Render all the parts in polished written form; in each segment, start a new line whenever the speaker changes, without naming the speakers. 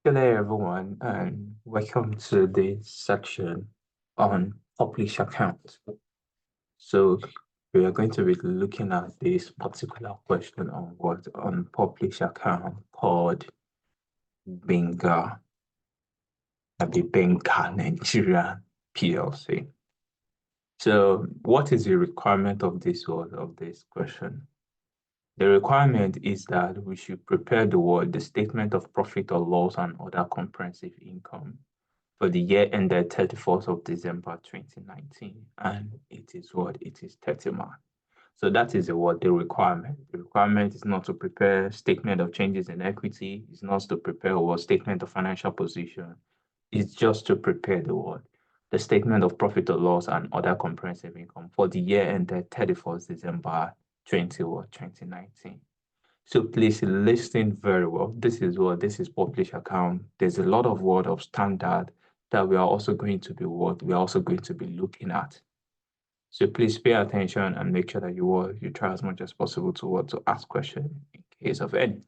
Good day, everyone, and welcome to this section on published accounts. So we are going to be looking at this particular question on published account called Gbenga, Gbenga Nigeria PLC. So what is the requirement of this question? The requirement is that we should prepare the statement of profit or loss and other comprehensive income for the year ended 31st of December 2019. And it is 30 March. So that is the requirement. The requirement is not to prepare statement of changes in equity. It's not to prepare statement of financial position. It's just to prepare the statement of profit or loss and other comprehensive income for the year ended 31st December 2019. So please listen very well. This is published account. There's a lot of word of standard that we are also going to be looking at. So please pay attention and make sure that you try as much as possible to ask questions in case of any.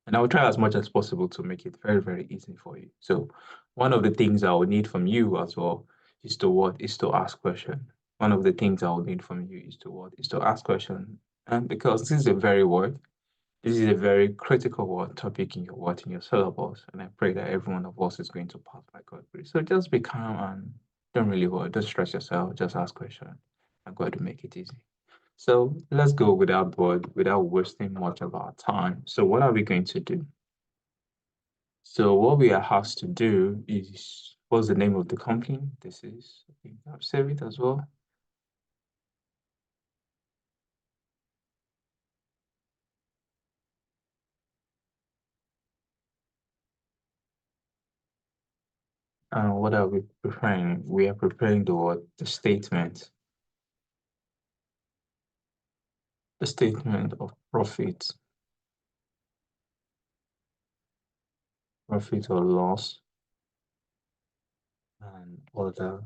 And I will try as much as possible to make it very, very easy for you. So one of the things I will need from you as well is to ask questions. One of the things I will need from you is to ask questions. And because this is a very critical topic in your syllabus, and I pray that every one of us is going to pass by God's grace. So just be calm and don't stress yourself. Just ask questions. I'm going to make it easy. So let's go without wasting much of our time. So what are we going to do? So what we are asked to do is, what's the name of the company? This is, I think I've saved it as well. What are we preparing? We are preparing the statement. The statement of profit or loss, and other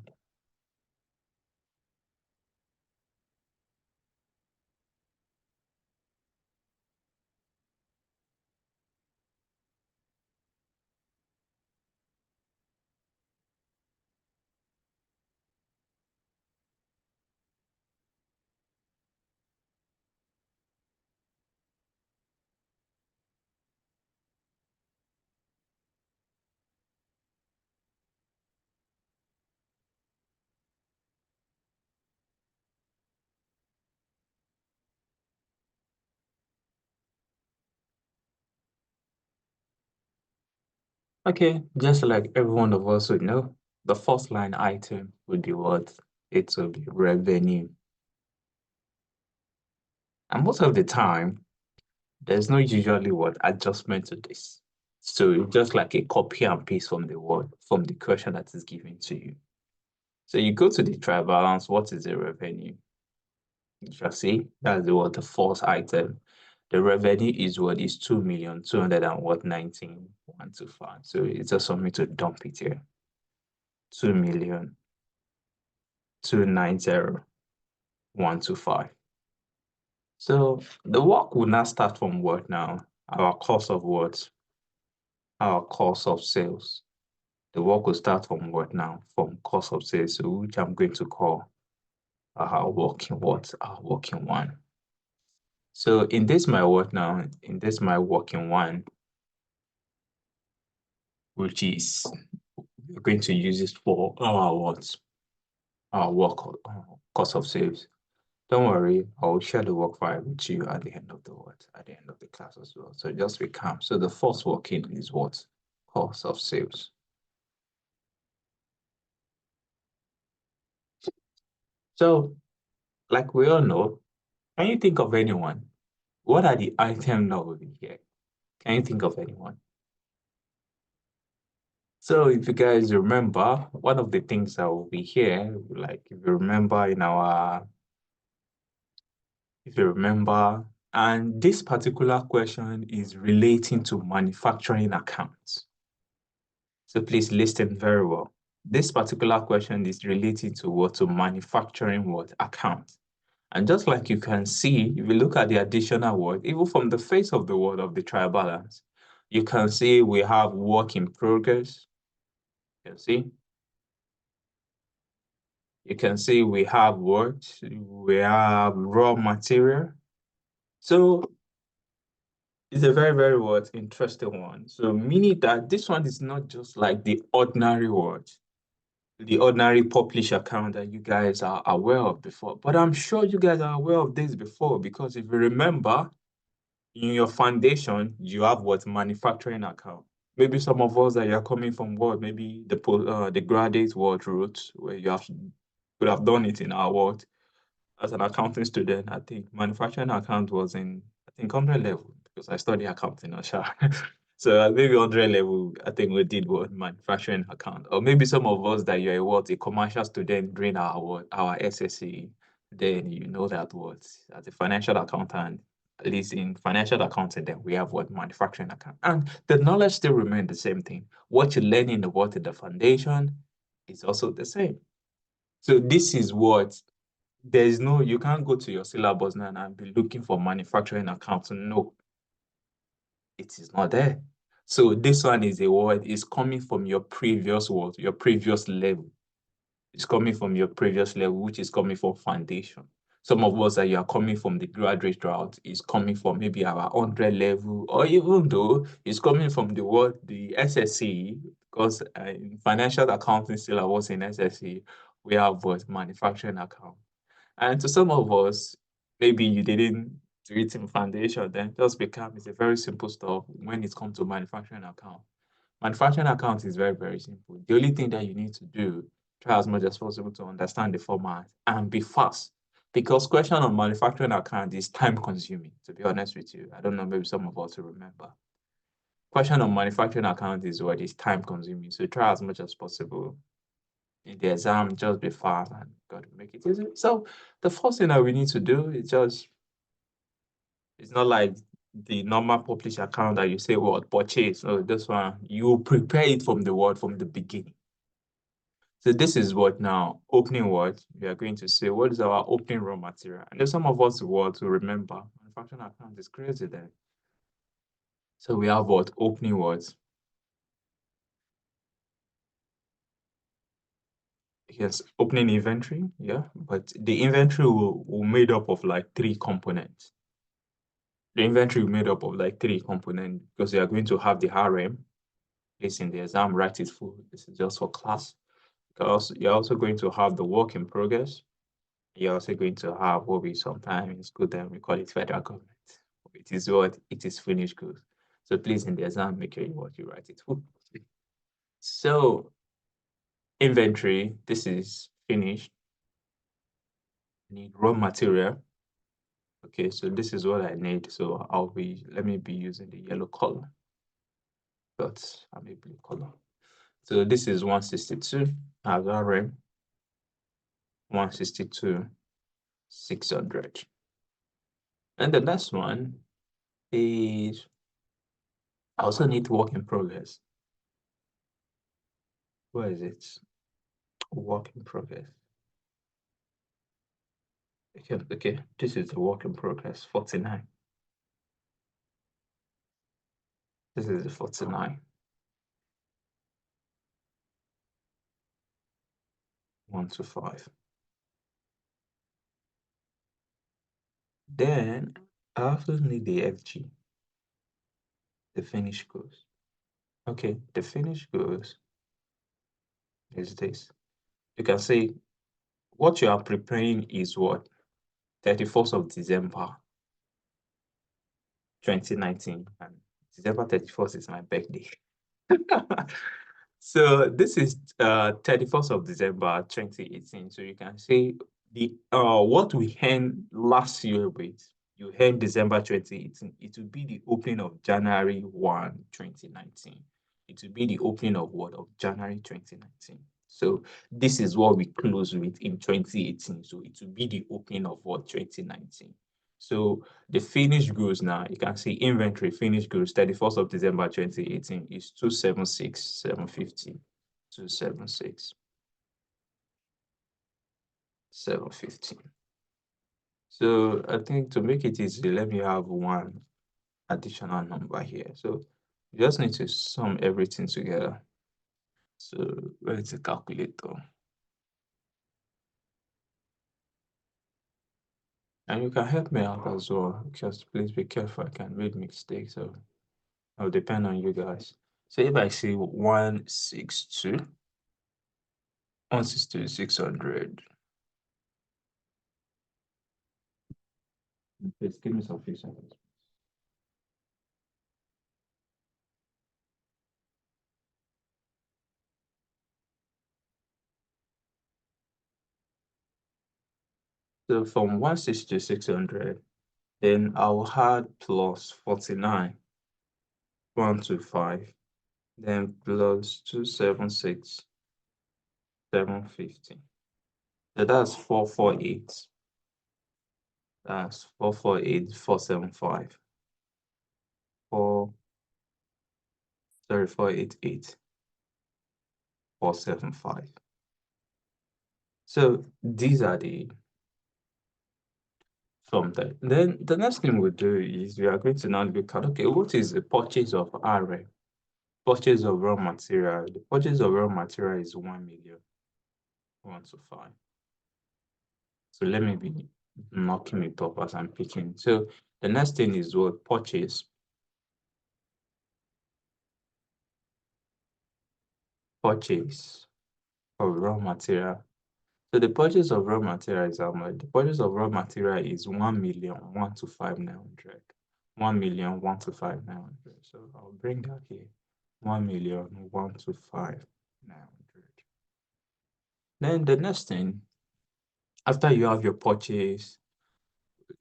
Okay, just like every one of us would know, the first line item would be what? It will be revenue. And most of the time, there's no usually adjustment to this. So it's just like a copy and paste from the question that is given to you. So you go to the trial balance, what is the revenue? You shall see that's the first item. The revenue is 2,219,125. So it's just for me to dump it here. 2,290,125. So the work will now start from what now? Our cost of what? Our cost of sales. The work will start from what now? From cost of sales, so which I'm going to call our working one. So in this my work now, in this my working one, which is we're going to use it for our work cost of sales. Don't worry, I will share the work file with you at the end of the class as well. So just be calm. So the first working is what? Cost of sales. So, like we all know, can you think of anyone? What are the items that will be here? Can you think of anyone? So if you guys remember, one of the things that will be here, like if you remember and this particular question is relating to manufacturing accounts. So please listen very well. This particular question is related to manufacturing account. And just like you can see, if you look at the additional word, even from the face of the word of the trial balance, You can see we have work in progress. You can see. You can see we have what? We have raw material. So it's a very, very what interesting one. So meaning that this one is not just like the ordinary word, the ordinary publish account that you guys are aware of before. But I'm sure you guys are aware of this before, because if you remember, in your foundation, you have what? Manufacturing account. Maybe some of us that you're coming from what? Maybe the graduate world route, where you could have done it in our world as an accounting student. I think manufacturing account was in, I think, 100 level, because I study accounting. Sure. So maybe 100 level, I think we did what? Manufacturing account. Or maybe some of us that you're a commercial student during our SSC, then you know that what? As a financial accountant, at least in financial accounting, then we have what? Manufacturing account. And the knowledge still remains the same thing. What you learn in the foundation is also the same. So this is what there is no, you can't go to your syllabus now and be looking for manufacturing accounting. No, it is not there. So this one is a word is coming from your previous word, your previous level. It's coming from your previous level, which is coming from foundation. Some of us that you are coming from the graduate route is coming from maybe our 100 level, or even though it's coming from the word, the SSC, because in financial accounting syllabus in SSC, we have what? Manufacturing account. And to some of us, maybe you didn't do it in foundation, then just become it's a very simple stuff when it comes to manufacturing account. Manufacturing account is very, very simple. The only thing that you need to do, try as much as possible to understand the format and be fast. Because question on manufacturing account is time consuming, to be honest with you. I don't know, maybe some of us will remember. Question on manufacturing account is what is time consuming. So try as much as possible in the exam, just be fast and got to make it easy. So the first thing that we need to do is just, it's not like the normal publish account that you say what purchase. So this one, you prepare it from the word from the beginning. So this is what now opening word. We are going to say what is our opening raw material. And there's some of us word to remember. Manufacturing account is crazy then. So we have what opening words. Yes, opening inventory, yeah, but the inventory will made up of like three components. The inventory made up of like three components, because you are going to have the RM. It's in the exam, write it full. This is just for class. Because you're also going to have the work in progress. You're also going to have what we sometimes in school then we call it federal government. It is what it is finished goods. So please in the exam, make sure you write it full. So inventory, this is finished. I need raw material. Okay, so this is what I need. So let me be using the yellow color, but I'm a blue color. So this is 162 as RM, 162, 600. And the last one is I also need work in progress. Where is it? Work in progress. Okay, this is the work in progress, 49. This is the 49. 1 to 5. Then I also need the FG, the finish goes. Okay, the finish goes is this. You can see what you are preparing is what? 31st of December 2019. And December 31st is my birthday. So this is 31st of December 2018. So you can see the what we end last year with, you end December 2018, it will be the opening of January 1, 2019. It will be the opening of what? Of January 2019. So this is what we close with in 2018. So it will be the opening of what? 2019. So the finished goods now, you can see inventory finished goods 31st of December 2018 is 276,750. 276, 750. So I think to make it easy, let me have one additional number here. So You just need to sum everything together. So where is the calculator? And you can help me out as well. Just please be careful. I can read mistakes, so it'll depend on you guys. So if I see 162, 162 600. Please give me some few seconds. So from 160 to 600, then I'll add plus 49, 125, then plus 276, 750. So that's 448. That's 448, 475. 4, sorry, 488, 475. So these are the from that. Then the next thing we'll do is we are going to now look at, okay, what is the purchase of RM? Purchase of raw material. The purchase of raw material is 1,000,125. So let me be knocking it up as I'm picking. So the next thing is what? Purchase. Purchase of raw material. So the purchase of raw material is how much? The purchase of raw material is 1,125,900. 1,125,900. So I'll bring that here. 1,125,900. Then the next thing, after you have your purchase,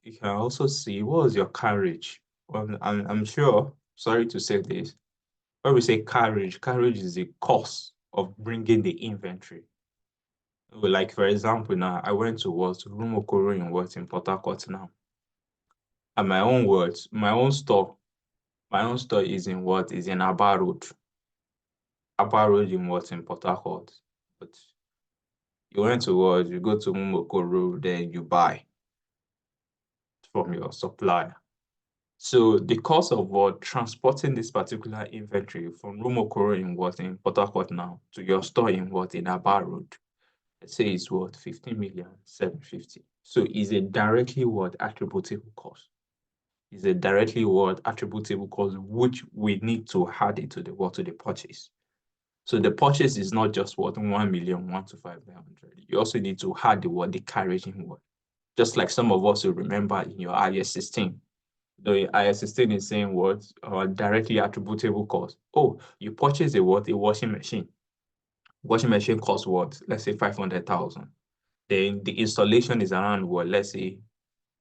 you can also see what was your carriage. Well, I'm sure, sorry to say this, when we say carriage, carriage is the cost of bringing the inventory. Like for example, now I went to what Room Okoro in what in Port Harcourt now. And my own words, my own store is in what is in Aba Road. Aba Road in what in Port Harcourt. But you went to what, you go to Mumokoro, then you buy from your supplier. So the cost of what transporting this particular inventory from Rumokoro in what in Port Harcourt now to your store in what in Aba Road, let's say is what 15,750,000. So is a directly what attributable cost. Is a directly what attributable cost which we need to add it to the what to the purchase. So the purchase is not just what 1,125,900. You also need to add the what the carriage in what. Just like some of us will remember in your IS 16. The IS 16 is saying what directly attributable cost. Oh, you purchase a what? A washing machine. Washing machine costs what? Let's say 500,000. Then the installation is around what? Let's say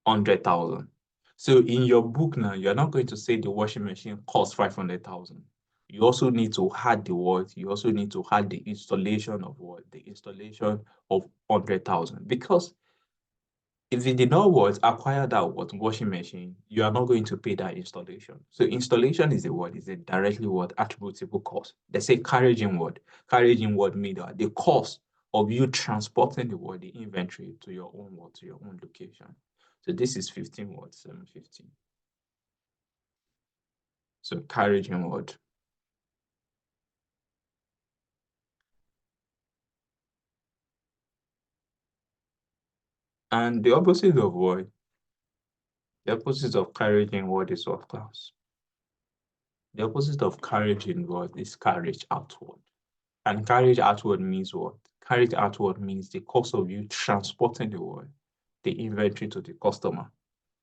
100,000. So in your book now, you're not going to say the washing machine costs 500,000. You also need to add the what? You also need to add the installation of what? The installation of 100,000. Because if you did not what acquire that what washing machine, you are not going to pay that installation. So installation is a what is a directly what attributable cost. They say carriage in what? Carriage in what mean that the cost of you transporting the what the inventory to your own what to your own location. So this is 15 what 750. So carriage in what? And the opposite of what? The opposite of carriage in what is what class? The opposite of carriage in what is carriage outward. And carriage outward means what? Carriage outward means the cost of you transporting the what? The inventory to the customer.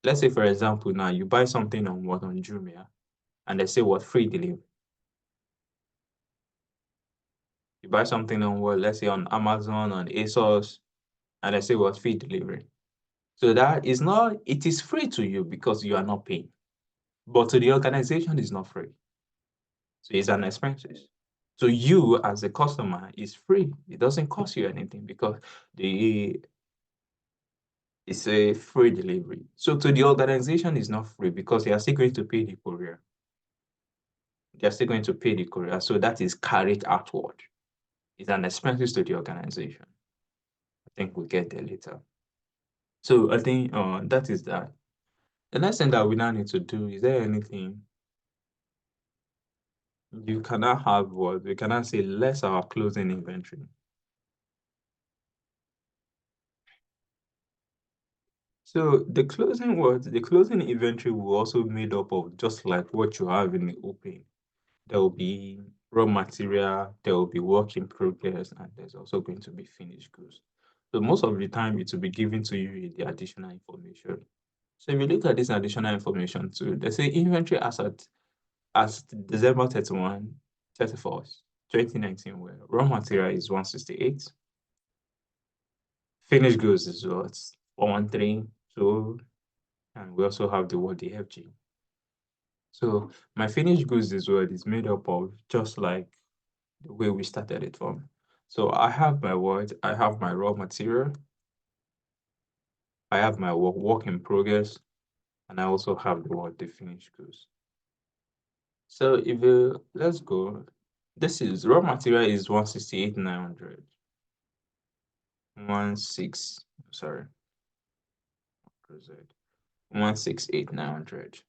Let's say, for example, now you buy something on what on Jumia, and they say what free delivery. You buy something on what, let's say on Amazon, on ASOS, and they say what free delivery. So that is not, it is free to you because you are not paying. But to the organization, it's not free. So it's an expenses. So you as a customer is free. It doesn't cost you anything because the it's a free delivery. So to the organization, it's not free because they are still going to pay the courier. They are still going to pay the courier. So that is carried outward. It's an expenses to the organization. I think we'll get there later. So I think that is that. The next thing that we now need to do, is there anything You cannot have what? We cannot say less our closing inventory. So the closing inventory will also made up of just like what you have in the open. There will be raw material, there will be work in progress, and there's also going to be finished goods. So most of the time it will be given to you in the additional information. So if you look at this additional information too, they say inventory asset as December 31, 31st, 2019, where raw material is 168, finished goods is what? 413, so, and we also have the word DFG. So my finished goods is what is made up of just like the way we started it from. So I have my word, I have my raw material, I have my work in progress, and I also have the word the finished goods. So if you let's go, this is raw material is 168,900. 16, sorry, 168,900.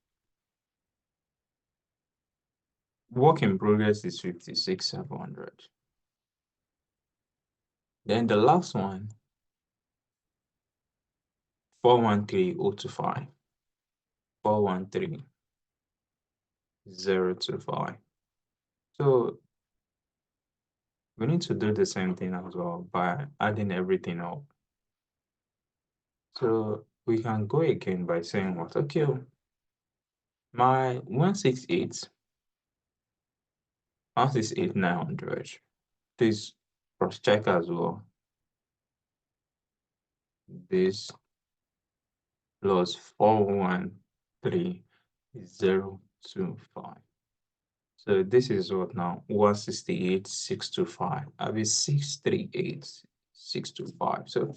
Work in progress is 56,700. Then the last one, 413,025. 413,025. So we need to do the same thing as well by adding everything up. So we can go again by saying what? Okay, my 168,900. Please cross check as well. This plus 413,025. So this is what now? 168,625. I have 638,625. So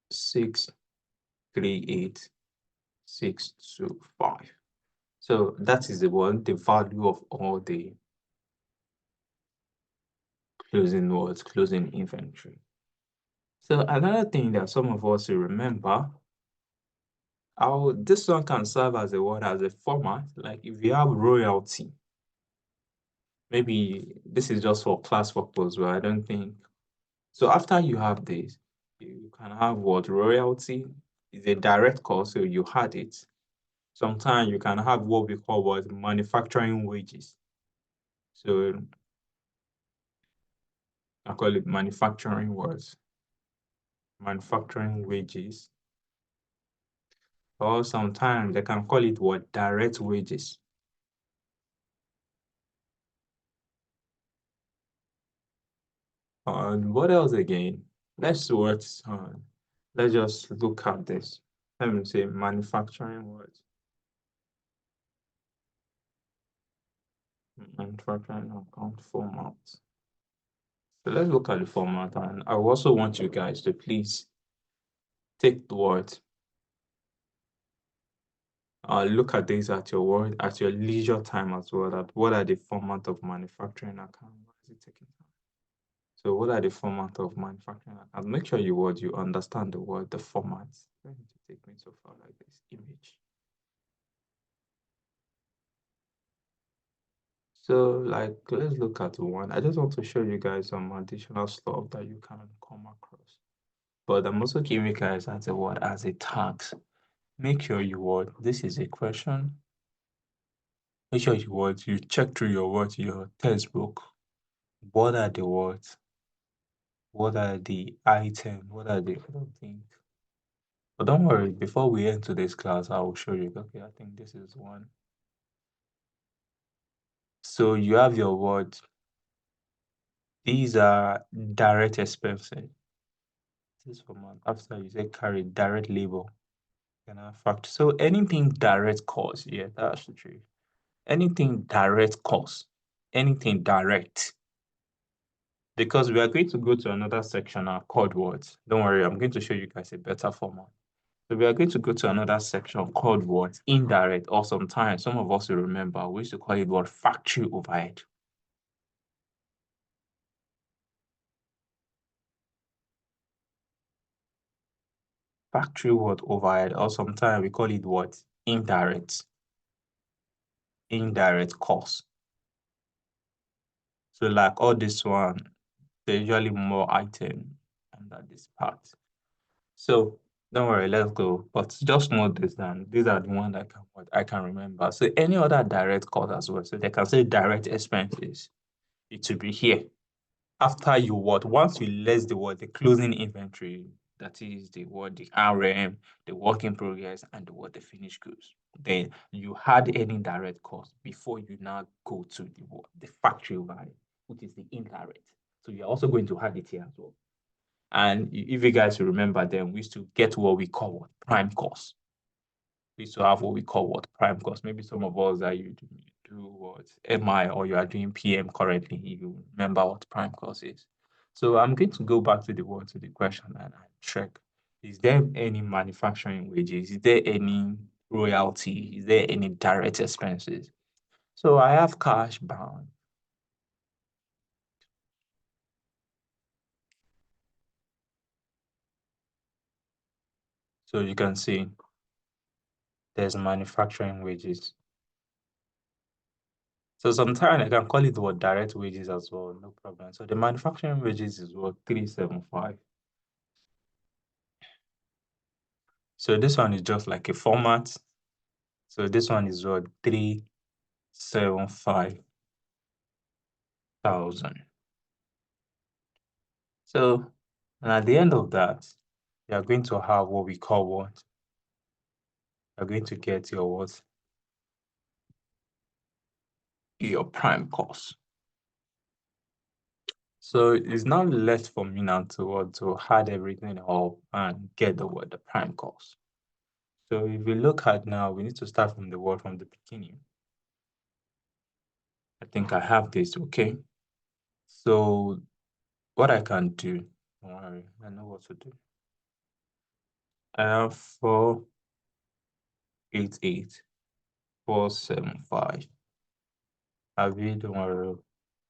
638,625. So that is the value of all the closing inventory. So another thing that some of us will remember, how this one can serve as a format. Like if you have royalty, maybe this is just for class purpose, but I don't think so. After you have this, you can have what royalty is a direct cost, so you had it. Sometimes you can have what we call what manufacturing wages. So I call it manufacturing wages, or sometimes they can call it what direct wages. And what else again? Let's what let's just look at this. Let me say manufacturing words. Manufacturing account format. So let's look at the format, and I also want you guys to please take the word. Look at this at your word at your leisure time as well. That what are the format of manufacturing account? What is it taking time? So what are the format of manufacturing account? Make sure you understand the word, the format. Where did you take me so far like this? Image. So like let's look at one. I just want to show you guys some additional stuff that you can come across. But I'm also giving you guys as a word as a task. Make sure this is a question. Make sure you check through your textbook. What are the words? What are the items? What are the other things? But don't worry, before we end today's class, I will show you. Okay, I think this is one. So you have your words. These are direct expenses. This format after you say carry direct labor. Can I fact? So anything direct cost, yeah, that's the truth. Anything direct cost, anything direct. Because we are going to go to another section called words. Don't worry, I'm going to show you guys a better format. So we are going to go to another section called what? Indirect, or sometimes some of us will remember, we used to call it what? Factory overhead. Factory what? Overhead, or sometimes we call it what? Indirect. indirect costs. So like all this one, there's usually more item under this part. So don't worry, let's go. But just note this down. These are the ones I can remember. So any other direct cost as well. So they can say direct expenses. It will be here. After you what? Once you less the word, the closing inventory, that is the word, the RM, the work in progress, and the word, the finished goods. Then you had any direct cost before you now go to the what? The factory value, which is the indirect. So you're also going to add it here as well. And if you guys remember, then we used to get what we call what prime cost. We used to have what we call what prime cost. Maybe some of us that you do what MI or you are doing PM currently, you remember what prime cost is. So I'm going to go back to the question and I check. Is there any manufacturing wages? Is there any royalty? Is there any direct expenses? So I have cash bound. So you can see there's manufacturing wages. So sometimes I can call it what direct wages as well, no problem. So the manufacturing wages is what 375. So this one is just like a format. So this one is what 375,000. So and at the end of that, you are going to have what we call what? You're going to get your what? Your prime cost. So it's now left for me now to add everything up and get the prime cost. So if we look at now, we need to start from the word from the beginning. I think I have this, okay? So what I can do, don't worry, I know what to do. I have 488,475. Don't worry,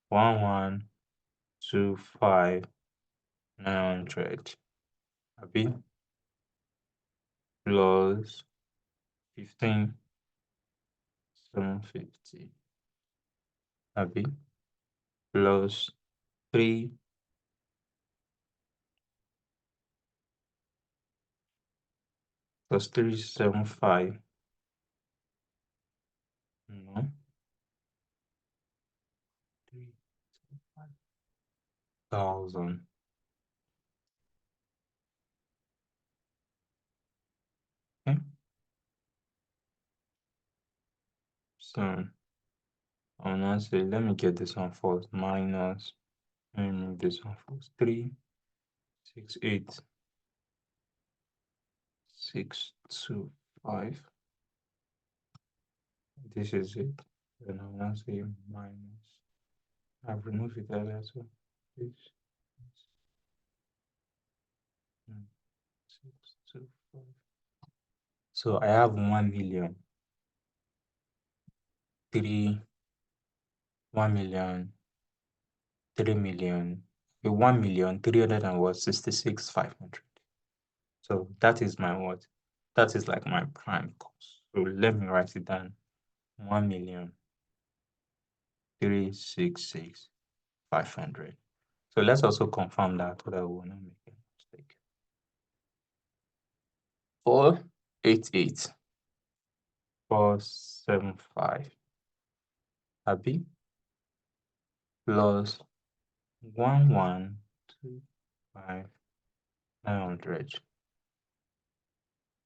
1125,900. Abi plus 15,750. Abi plus 3 plus 375. No. 3,000. Okay. So I'll now say, let me get this one first. Minus, let me move this one first. 368,625. This is it. Then I'll now say minus. I've removed it earlier, so this. 625. So I have 1,000,000, 1,000,000, 3,000,000, 1,300,000 and what 66,500. So that is my what? That is like my prime cost. So let me write it down. 1,366,500. So let's also confirm that so that we will not make a mistake. 488,475. Happy plus 1125,900.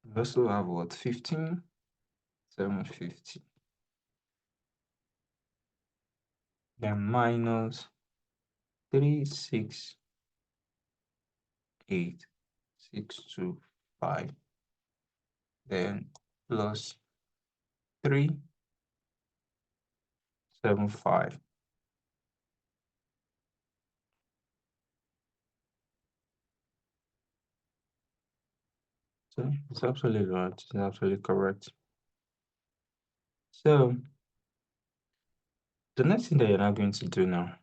We also have what 15,750. Then minus 368,625. Then plus 375. So it's absolutely right. It's absolutely correct. So the next thing that you're now going to do now,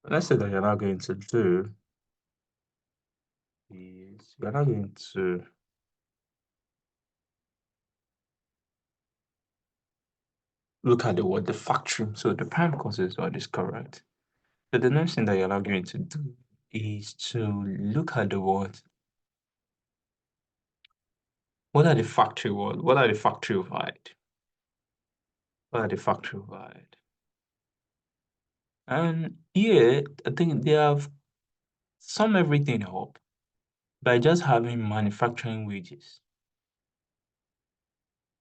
the next thing that you're now going to do is you're now going to look at the word, the factory. So the prime cost is what is correct. So the next thing that you're now going to do is to look at the word. What are the factory word? What are the factory overhead? What are the factory overhead? And here, I think they have sum everything up by just having manufacturing wages.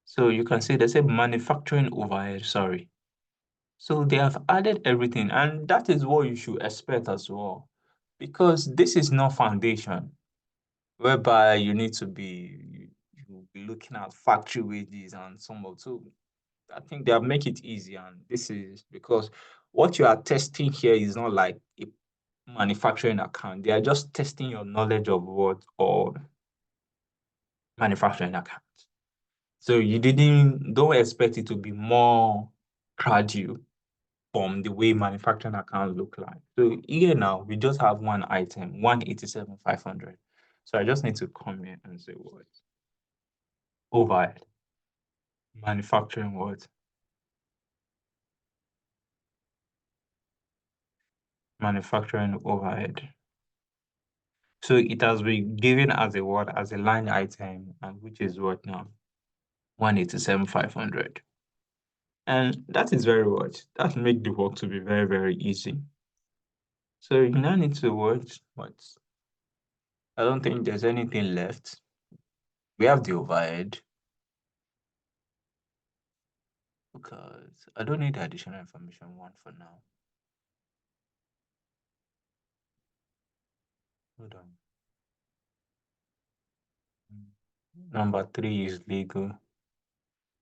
So you can say they say manufacturing overhead, sorry. So they have added everything, and that is what you should expect as well. Because this is not foundation, whereby you need to be you be looking at factory wages and some of so I think they have make it easy, and this is because what you are testing here is not like a manufacturing account. They are just testing your knowledge of what or manufacturing account. So you don't expect it to be more gradual from the way manufacturing accounts look like. So here now we just have one item, 187,500. So I just need to come here and say what? Overhead. Manufacturing what? Manufacturing overhead. So it has been given as a what? As a line item, and which is what now? 187,500. And that is very what? That make the work to be very, very easy. So you now need to what? I don't think there's anything left. We have the overhead because I don't need the additional information one for now. Hold on. Number 3 is legal.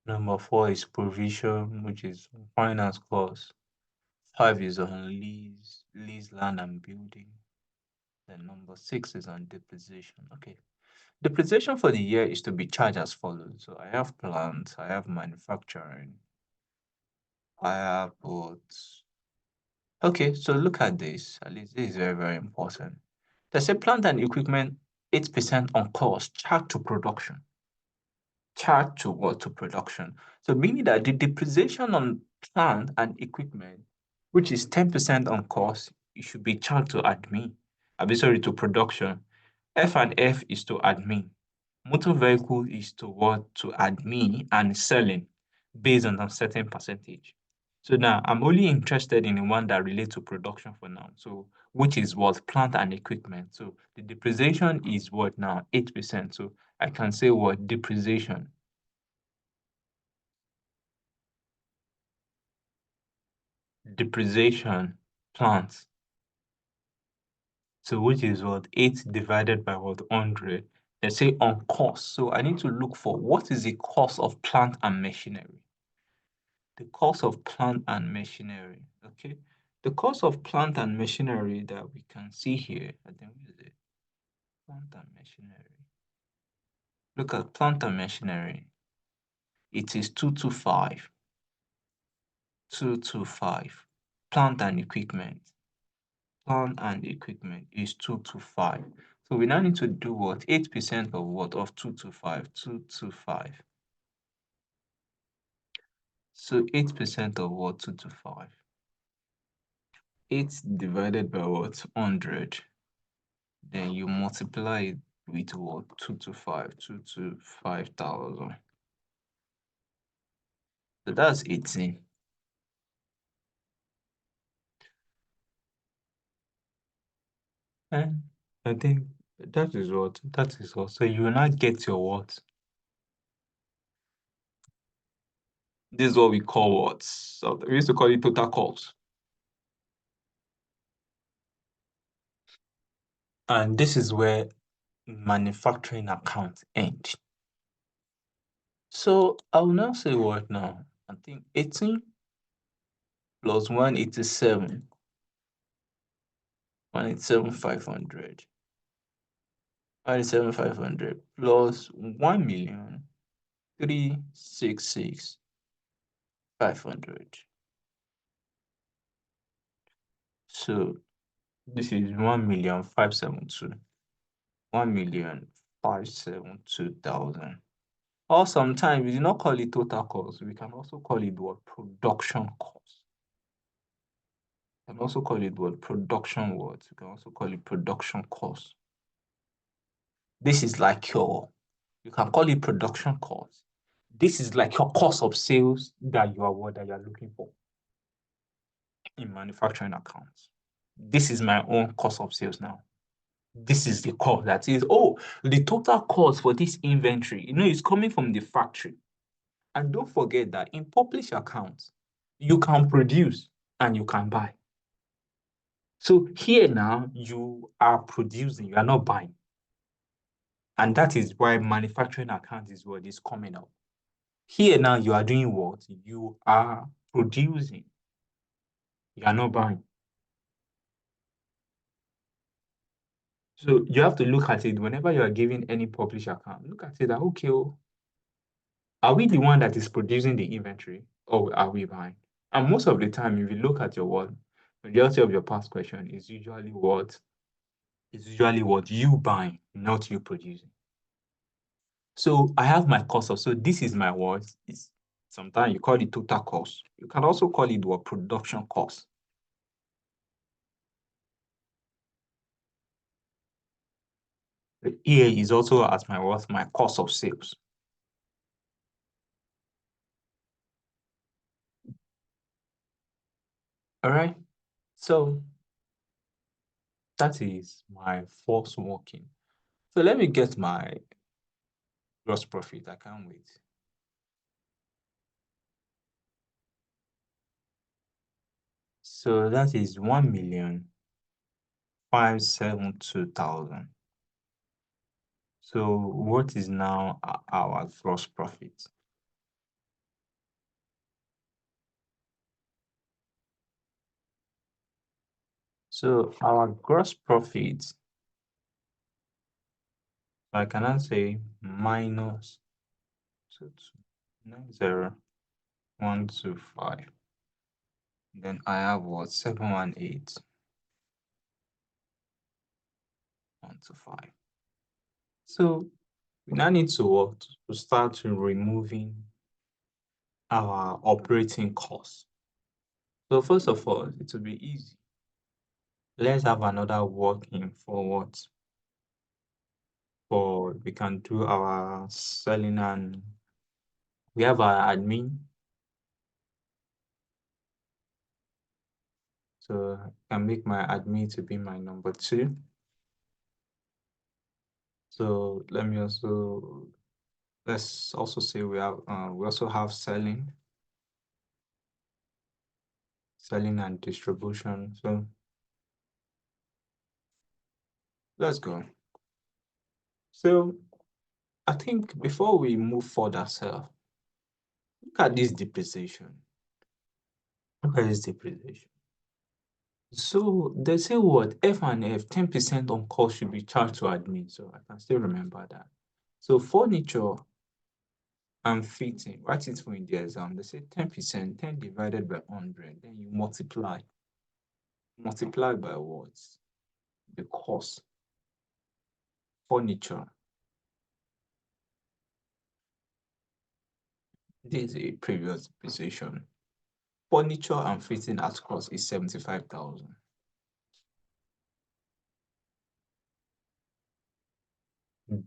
Number 4 is provision, which is finance cost. 5 is on lease land and building. Then number 6 is on depreciation. Okay. Depreciation for the year is to be charged as follows. So I have plant, I have manufacturing, I have both. Okay, so look at this. At least this is very, very important. There's a plant and equipment 8% on cost charged to production. Charged to what? To production. So meaning that the depreciation on plant and equipment, which is 10% on cost, it should be charged to admin. I'll be sorry, to production. F and F is to admin. Motor vehicle is to what? To admin and selling based on a certain percentage. So now I'm only interested in the one that relates to production for now. So which is what? Plant and equipment. So the depreciation is what now? 8%. So I can say what? Depreciation. Depreciation, plant. So which is what? 8 divided by what? 100. They say on cost. So I need to look for what is the cost of plant and machinery. The cost of plant and machinery. Okay. The cost of plant and machinery that we can see here. I think what is it? Plant and machinery. Look at plant and machinery. It is 225. 225. Plant and equipment. Plant and equipment is 225. So we now need to do what? 8% of what? Of 225. 225. So 8% of what? 225. 8 divided by what? 100. Then you multiply it with what? 225. 225,000. So that's 18. And I think that is what? That is what. So you will not get your what? This is what we call what? So we used to call it total cost. And this is where manufacturing account end. So I will now say what now? I think 18 plus 187. 187,500. 187,500 plus 1,366,500. So this is 1,572,000. 1,572,000. Or sometimes we do not call it total cost. We can also call it what? Production cost. We can also call it what? Production what? We can also call it production cost. This is like you can call it production cost. This is like your cost of sales that you are looking for in manufacturing accounts. This is my own cost of sales now. This is the cost that is, the total cost for this inventory, it's coming from the factory. And don't forget that in published accounts, you can produce and you can buy. So here now, you are producing, you are not buying. And that is why manufacturing account is what is coming up. Here now, you are doing what? You are producing. You are not buying. So you have to look at it whenever you are giving any published account. Look at it that, okay, are we the one that is producing the inventory or are we buying? And most of the time, if you look at your word, majority of your past question is usually what you buying, not you producing. So I have my cost of, so this is my word. Sometimes you call it total cost. You can also call it what production cost. Here is also as my worth, my cost of sales. All right. So that is my first working. So let me get my gross profit. I can't wait. So that is 1,572,000. So what is now our gross profit? So our gross profit, I cannot say minus 90125. Then I have what? 718,125. So we now need to work to start removing our operating costs. So first of all, it will be easy. Let's have another working for what? For we can do our selling and we have our admin. So I can make my admin to be my number 2. So let's also say we also have selling and distribution. So let's go. So I think before we move further, look at this depreciation. Look at this depreciation. So they say what? F&F, 10% on cost should be charged to admin. So I can still remember that. So furniture and fitting, write it for in the exam. They say 10%, 10 divided by 100. Then you multiply. Multiply by what? The cost. Furniture. This is a previous depreciation. Furniture and fitting at cost is 75,000.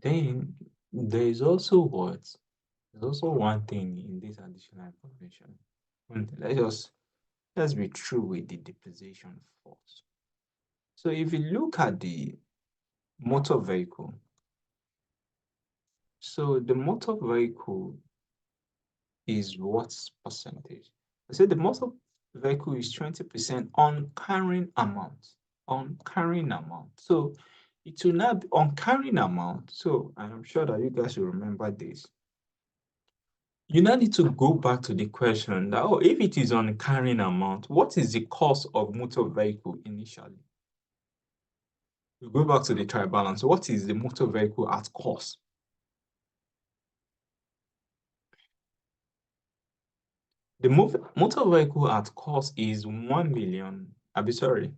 Then there is also what? There's also one thing in this additional information. Let's be true with the depreciation first. So if you look at the motor vehicle, so the motor vehicle is what percentage? I said the motor vehicle is 20% on carrying amount. On carrying amount. So it will not be on carrying amount. So I am sure that you guys will remember this. You now need to go back to the question that, if it is on carrying amount, what is the cost of motor vehicle initially? You go back to the trial balance. What is the motor vehicle at cost? The motor vehicle at cost is 1 million. I'll be sorry.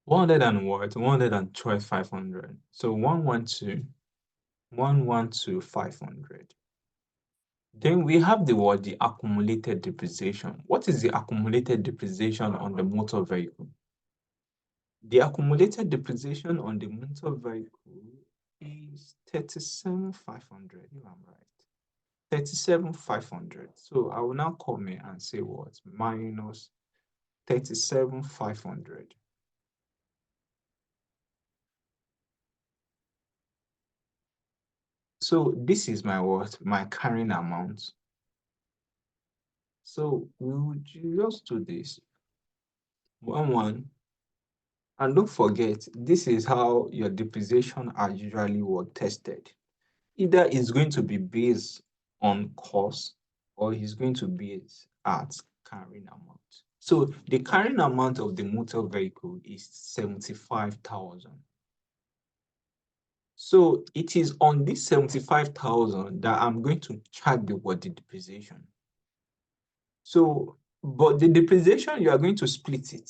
100 and what? 112,500. So 112 112, 500. Then we have the accumulated depreciation. What is the accumulated depreciation on the motor vehicle? The accumulated depreciation on the motor vehicle is 37,500, if I'm right. 37,500. So I will now come here and say what? Minus 37,500. So this is my what? My carrying amount. So we would just do this. 1. And don't forget, this is how your depreciation are usually tested. Either it's going to be based on cost or it's going to be at carrying amount. So the carrying amount of the motor vehicle is 75,000. So it is on this 75,000 that I'm going to charge the depreciation. So, but the depreciation, you are going to split it.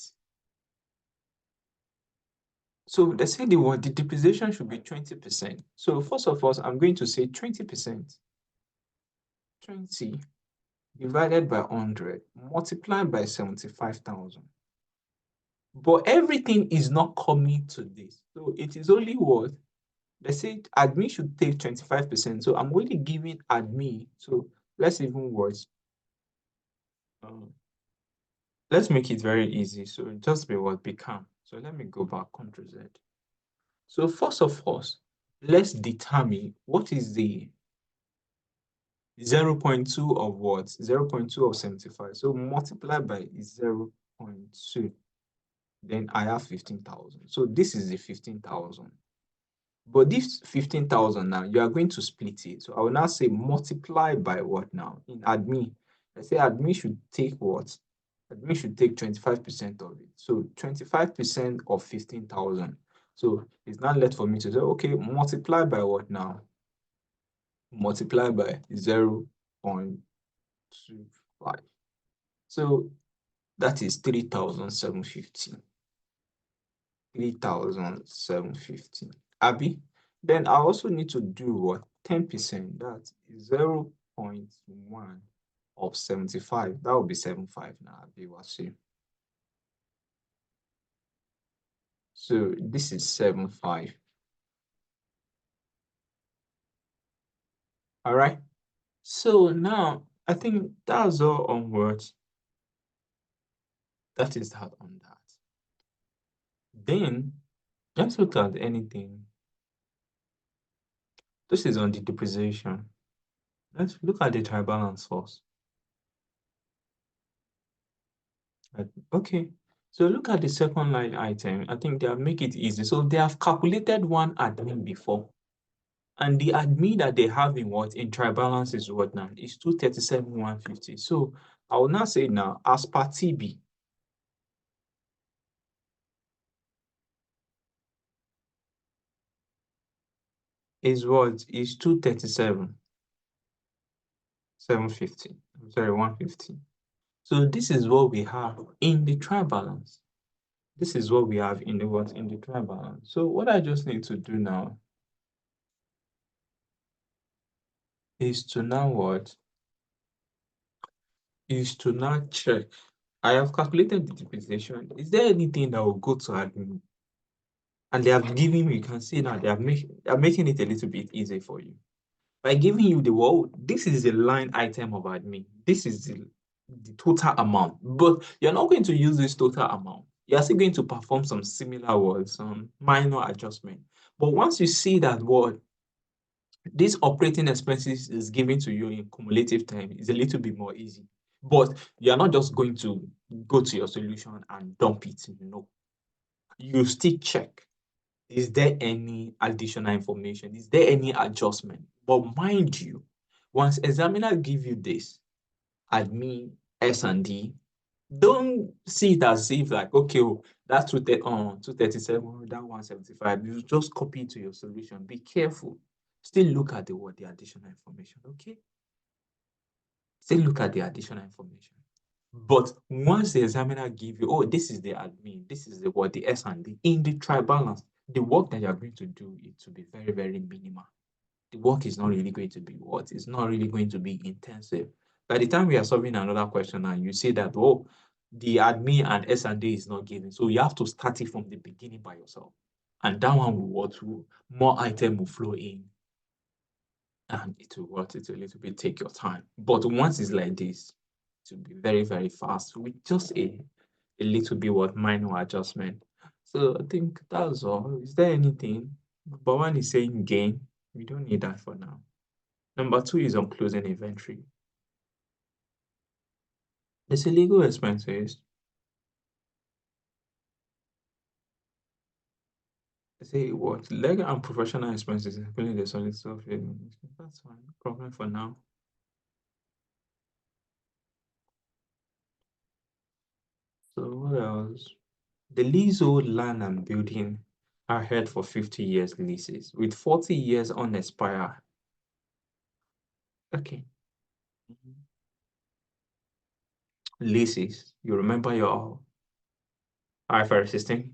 So they say the depreciation should be 20%. So first of all, I'm going to say 20%. 20 divided by 100 multiplied by 75,000. But everything is not coming to this. So it is only what? They say admin should take 25%. So I'm only giving admin. So let's even worse. Let's make it very easy. So just be what? Be calm. So let me go back, Ctrl Z. So first of all, let's determine what is the 0.2 of what? 0.2 of 75. So multiply by 0.2. Then I have 15,000. So this is the 15,000. But this 15,000 now, you are going to split it. So I will now say multiply by what now? In admin, I say admin should take what? Admin should take 25% of it. So 25% of 15,000. So it's not left for me to say, okay, multiply by what now? Multiply by 0.25. So that is 3,750. 3,750. Abi, then I also need to do what? 10%. That's 0.1 of 75. That will be 75 now. Abi, what's it? So this is 75. All right. So now I think that's all on words. That is that on that. Then let's look at anything. This is on the depreciation. Let's look at the trial balance first. Okay, so look at the second line item. I think they have make it easy. So they have calculated one admin before. And the admin that they have in what? In trial balance is what now? Is 237,150. So I will now say now, as per TB, is what? Is 237,750. I'm sorry, 150. So this is what we have in the trial balance. This is what we have in the what? In the trial balance. So what I just need to do now is to now what? Is to now check. I have calculated the depreciation. Is there anything that will go to admin? And they have given me, you can see now they are making it a little bit easy for you. By giving you the word, this is the line item of admin. This is the total amount. But you're not going to use this total amount. You're still going to perform some similar words, some minor adjustment. But once you see that word, this operating expenses is given to you in cumulative time, is a little bit more easy. But you are not just going to go to your solution and dump it. No. You still check. Is there any additional information? Is there any adjustment? But mind you, once examiner give you this, admin, S&D, don't see it as if like, okay, oh, that's 237, that 175. You just copy it to your solution. Be careful. Still look at the additional information, okay? Still look at the additional information. But once the examiner give you, oh, this is the admin, this is the S&D, in the trial balance, the work that you're going to do, it to be very, very minimal. the work is not really going to be what? It's not really going to be intensive. By the time we are solving another question and you say that, oh, the admin and S&D is not given. So you have to start it from the beginning by yourself. And that one will what will more item will flow in and it will what it a little bit take your time. But once it's like this, it will be very, very fast with just a little bit what minor adjustment. So I think that's all. Is there anything? Number one is saying gain. We don't need that for now. Number two is on closing inventory. It's illegal expenses. They say what? Legal and professional expenses, including the solid software. That's fine. No problem for now. So what else? The leasehold land and building are held for 50 years leases with 40 years unexpired. Okay. Leases. You remember your IFRS 16?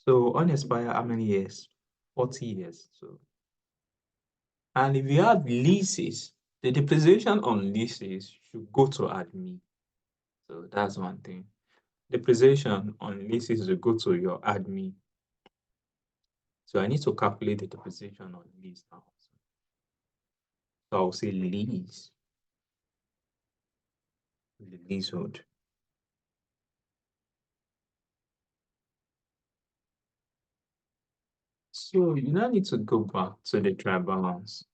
So unexpired, how many years? 40 years. So, and if you have leases, the depreciation on leases should go to admin. So that's one thing. Depreciation on leases will go to your admin. So I need to calculate the depreciation on lease now. So I'll say lease, the leasehold. So you now need to go back to the trial balance.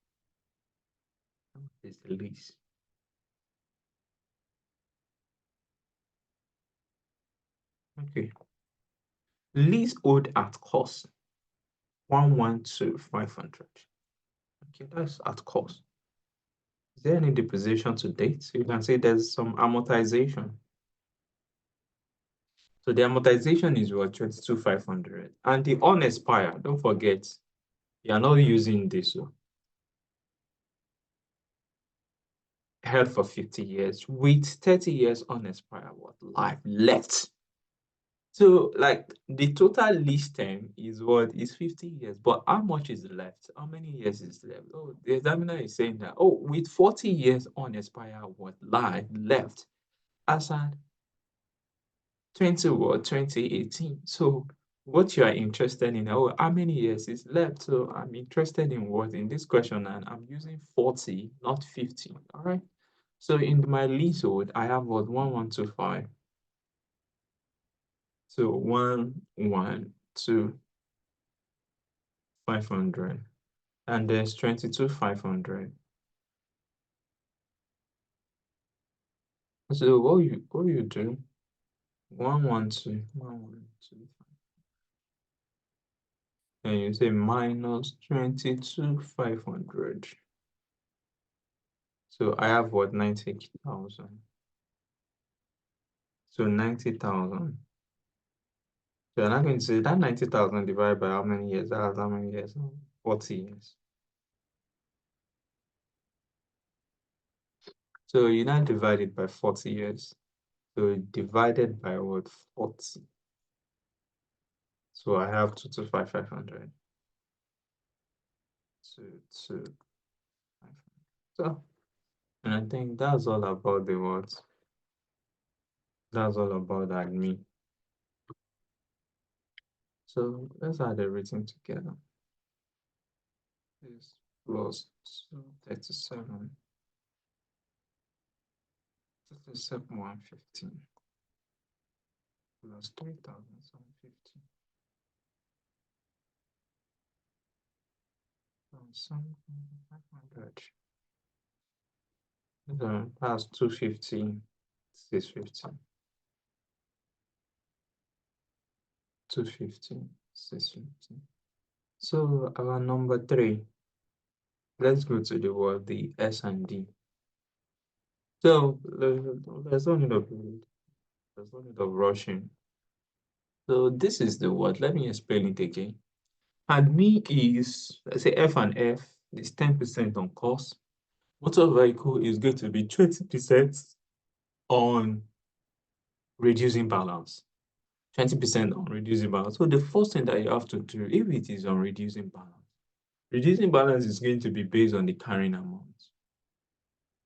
Is the lease. Okay. Leasehold at cost 112,500. Okay, that's at cost. Is there any depreciation to date? So you can say there's some amortization. So the amortization is what 22,500. And the unexpired, don't forget, you are not using this. So held for 50 years with 30 years unexpired what life left. So like the total lease term is what is 50 years, but how much is left? How many years is left? Oh, the examiner is saying that, oh, with 40 years unexpired what life left as at 2018. So what you are interested in, oh, how many years is left? So I'm interested in what in this question, and I'm using 40, not 50. All right. So in my leasehold, I have what 1125. So 112,500. And there's 22,500. So what you do? 112,125. And you say minus 22,500. So I have what 90,000. So 90,000. So I'm not going to say that 90,000 divided by how many years? That's how many years? 40 years. So you now divide it by 40 years. So divided by what? 40. So I have 225,500. 225. So, and I think that's all about the what? That's all about admin. So let's add everything together. This plus 37, 115 plus 3,750 plus 7,500. That's 250, 650. 250, 650. So our number three, let's go to the word the S and D. So there's no need of rushing. So this is the word. Let me explain it again. Admin is, let's say F and F is 10% on cost. Motor vehicle is going to be 20% on reducing balance. 20% on reducing balance. So the first thing that you have to do, if it is on reducing balance, Reducing balance is going to be based on the carrying amount.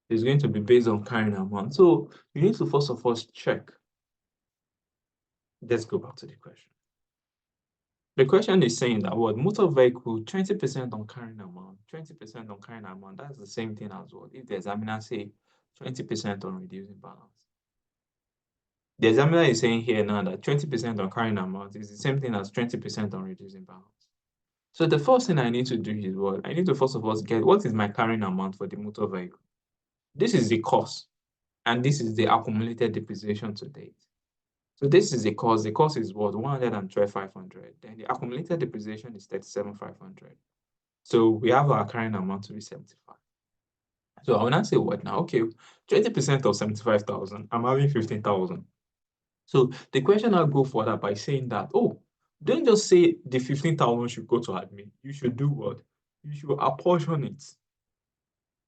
It's going to be based on carrying amount. So you need to first of all check. Let's go back to the question. The question is saying that what motor vehicle 20% on carrying amount, 20% on carrying amount, that's the same thing as what if the examiner say 20% on reducing balance. The examiner is saying here now that 20% on carrying amount is the same thing as 20% on reducing balance. So the first thing I need to do is what? I need to first of all get what is my carrying amount for the motor vehicle. This is the cost, and this is the accumulated depreciation to date. So this is the cost. The cost is what? 112,500. Then the accumulated depreciation is 37,500. So we have our carrying amount to be 75. So I will not say what now? Okay, 20% of 75,000, I'm having 15,000. So the question I'll go further by saying that, oh, don't just say the 15,000 should go to admin. You should do what? You should apportion it.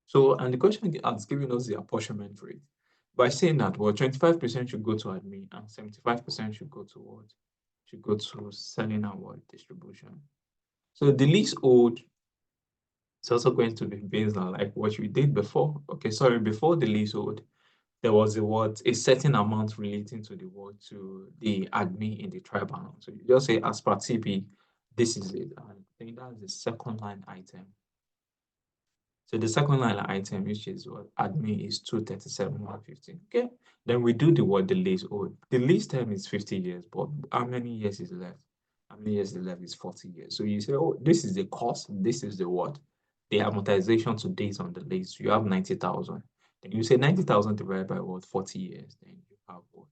So, and the question has given us the apportionment rate by saying that, well, 25% should go to admin and 75% should go to what? Should go to selling and what? Distribution. So the leasehold is also going to be based on like what we did before. Okay, sorry, before the leasehold, there was a certain amount relating to the what to the admin in the trial balance. So you just say as per TB, this is it. I think that's the second line item. So the second line item, which is what admin is 237,150. Okay. Then we do the leasehold. The lease term is 50 years, but how many years is left? How many years is left is 40 years. So you say, oh, this is the cost, this is the what? The amortization to date on the lease. You have 90,000. Then you say 90,000 divided by what? 40 years. Then you have what?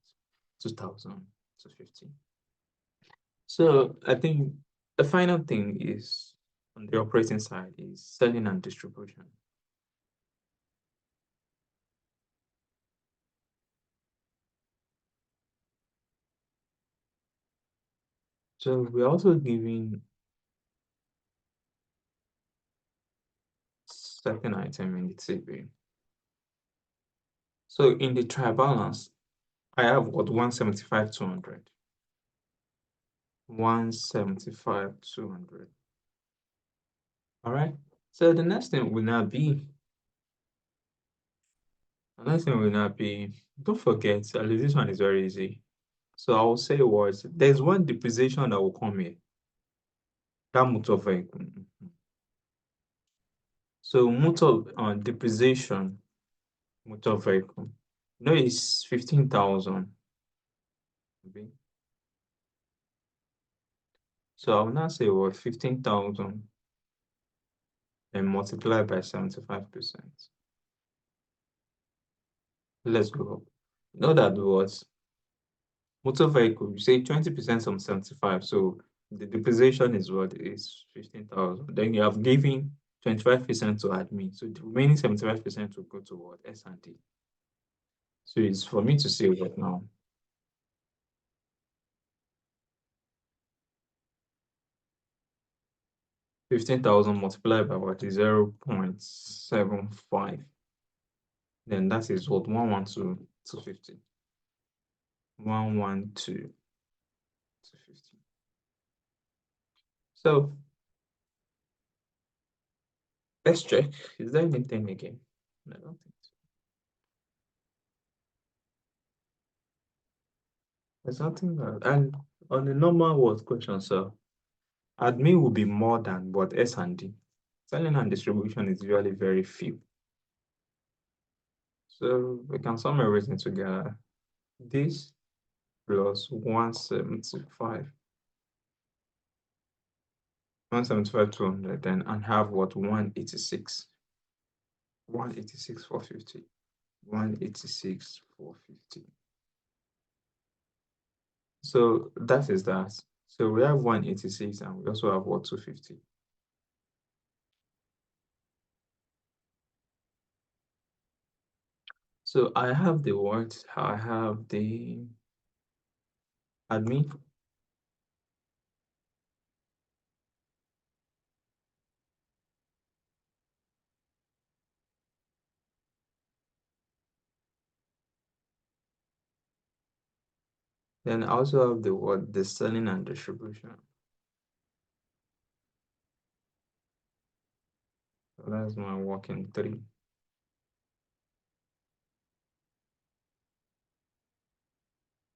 2,250. So I think the final thing is on the operating side is selling and distribution. So we're also giving second item in the TB. So in the trial balance, I have what 175, 200. 175, 200. All right. So the next thing will not be, don't forget, this one is very easy. So I will say was there's one depreciation that will come here. That motor vehicle. So motor depreciation, motor vehicle. No, it's 15,000. So I will now say what 15,000 and multiply by 75%. Let's go up. Know that was motor vehicle, you say 20% from 75. So the depreciation is what is 15,000. Then you have given 25% to admin. So the remaining 75% will go to what? S&D. So it's for me to say what now? 15,000 multiplied by what is 0.75. Then that is what 112, 250. 112, 250. So let's check. Is there anything again? I don't think so. There's nothing bad. And on the normal word question, so admin will be more than what S&D. Selling and distribution is usually very few. So we can sum everything together. This plus 175. 175, 200, then and have what 186. 186, 450. 186, 450. So that is that. So we have 186 and we also have what 250. So I have the what? I have the admin. Then I also have the what? The selling and distribution. So that's my working 3.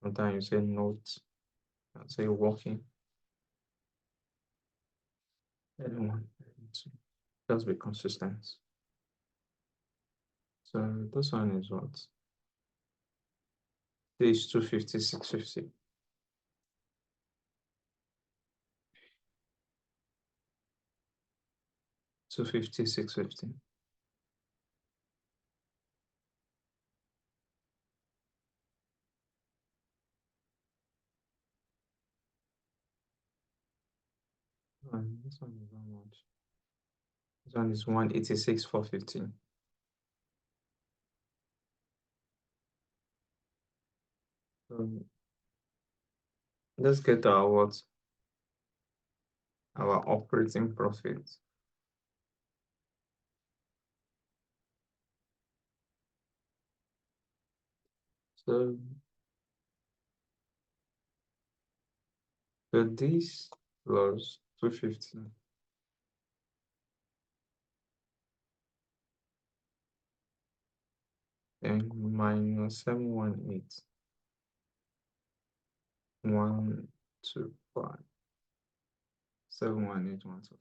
Sometimes you say notes, I say working. 31, 32. Just be consistent. So this one is what? This is 250, 650. 250, 650. And this one is how much? This one is 186, 415. So let's get our what? Our operating profit. So, this plus 250 and minus 718, 125, 718, 125.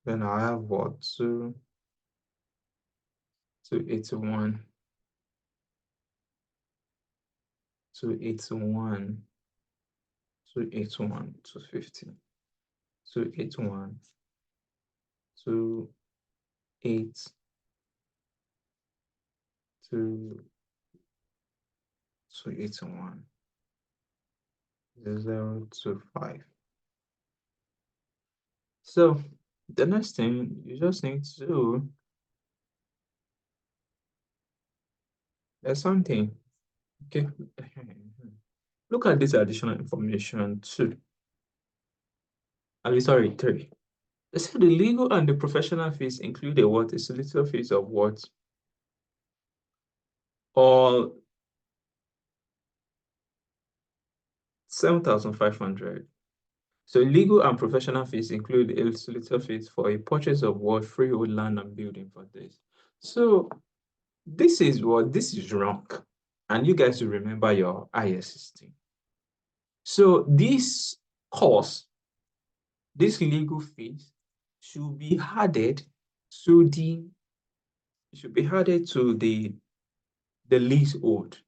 Then I have what? 281, 281, 281, 250, 281, 28, 281, 025. So the next thing you just need to do, there's something. Okay. Look at this additional information too. Sorry, 3. They said the legal and the professional fees include a what? A solicitor fees of what? All 7,500. So legal and professional fees include a solicitor fees for a purchase of what? Freehold land and building for this. So this is what? This is wrong. And you guys will remember your IAS system. So this cost, this legal fees should be added to the leasehold.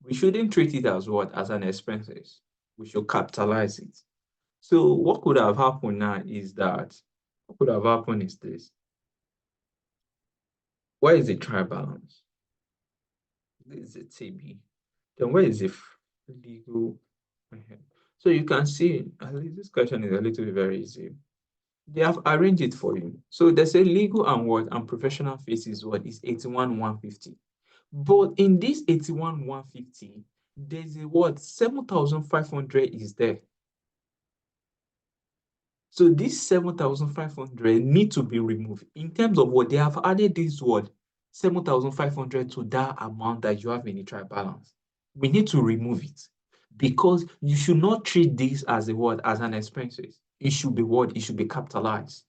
We shouldn't treat it as what? As an expenses. We should capitalize it. So what could have happened now is that, what could have happened is this. Where is the trial balance? This is a TB. Then where is the legal? So you can see, at least this question is a little bit very easy. They have arranged it for you. So there's a legal and what? And professional fees is what? Is 81,150. But in this 81,150, there's a what? 7,500 is there. So this 7,500 need to be removed. In terms of what they have added this word, 7,500 to that amount that you have in the trial balance. We need to remove it because you should not treat this as a word, as an expenses. It should be what? It should be capitalized.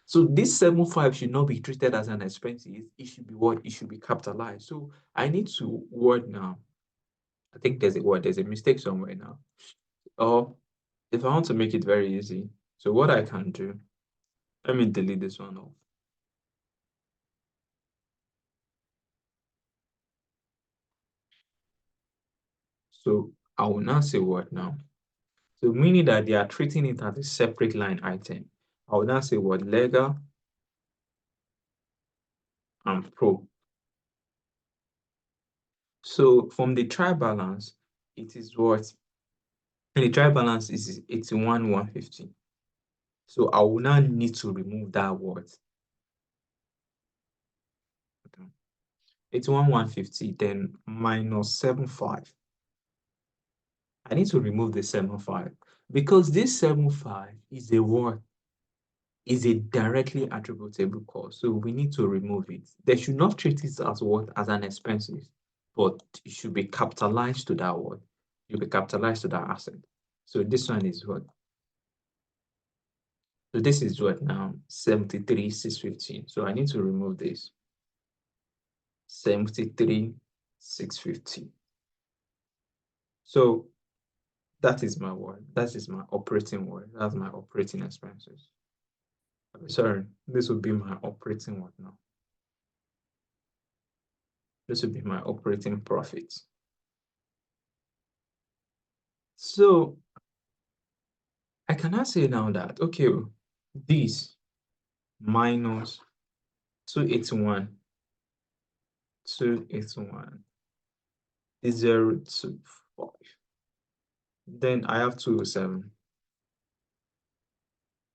So this 7,500 should not be treated as an expense. It should be what? It should be capitalized. So I need to word now. I think there's a word, there's a mistake somewhere now. Or if I want to make it very easy, so what I can do, let me delete this one off. So I will now say what now? So meaning that they are treating it as a separate line item. I will now say what? Legal and pro. So from the trial balance, it is what? And the trial balance is 81,150. So I will now need to remove that word. 81,150, then minus 75. I need to remove the 75 because this 75 is a word, is a directly attributable cost. So we need to remove it. They should not treat it as what? As an expenses, but it should be capitalized to that word. It should be capitalized to that asset. So this one is what? So this is what now? 73,615. So I need to remove this. 73,650. So that is my word. That is my operating word. That's my operating expenses. Sorry, this would be my operating word now. This would be my operating profit. So I cannot say now that, okay, this minus 281, 281 is 025. Then I have 207,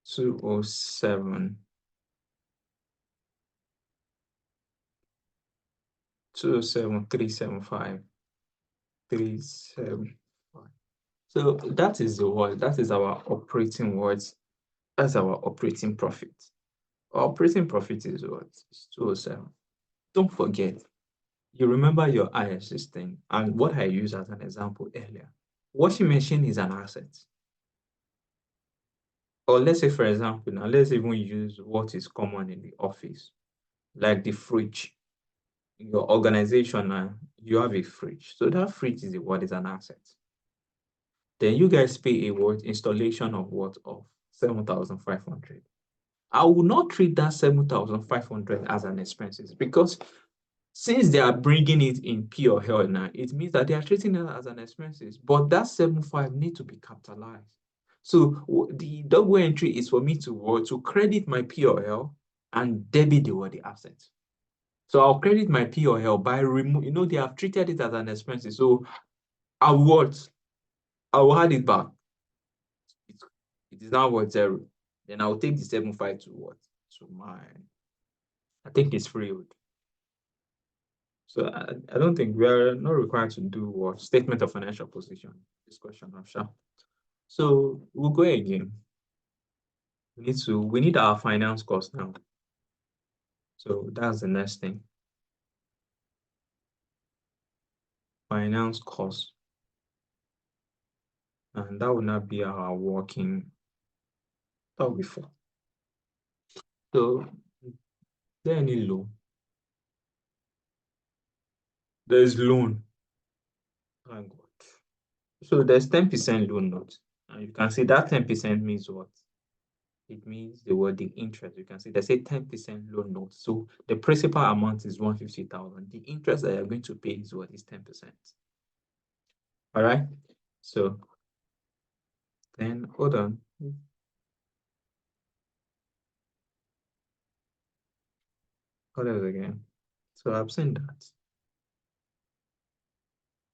207, 207, 375, 375. So that is the word. That is our operating words. That's our operating profit. Our operating profit is what? It's 207. Don't forget, you remember your IS system and what I used as an example earlier. Washing machine is an asset. Or let's say, for example, now let's even use what is common in the office, like the fridge. In your organization now, you have a fridge. So that fridge is what is an asset. Then you guys pay a what installation of what of 7,500. I will not treat that 7,500 as an expenses because since they are bringing it in P or L now, it means that they are treating it as an expenses. But that 7,500 need to be capitalized. So the double entry is for me to credit my P or L and debit the asset. So I'll credit my P or L by remove. They have treated it as an expenses. So I will add it back. It is now worth 0. Then I'll take the 7,500 to what? To I think it's freehold. So I don't think we are not required to do what statement of financial position. This question of sure. So we'll go again. We need our finance cost now. So that's the next thing. Finance cost. And that will not be our working. That will be 4. So is there any loan? There's loan. Thank God. So there's 10% loan note. And you can see that 10% means what? It means the interest. You can see they say 10% loan note. So the principal amount is 150,000. The interest that you're going to pay is what is 10%. All right. So then hold on. What else again? So I've seen that.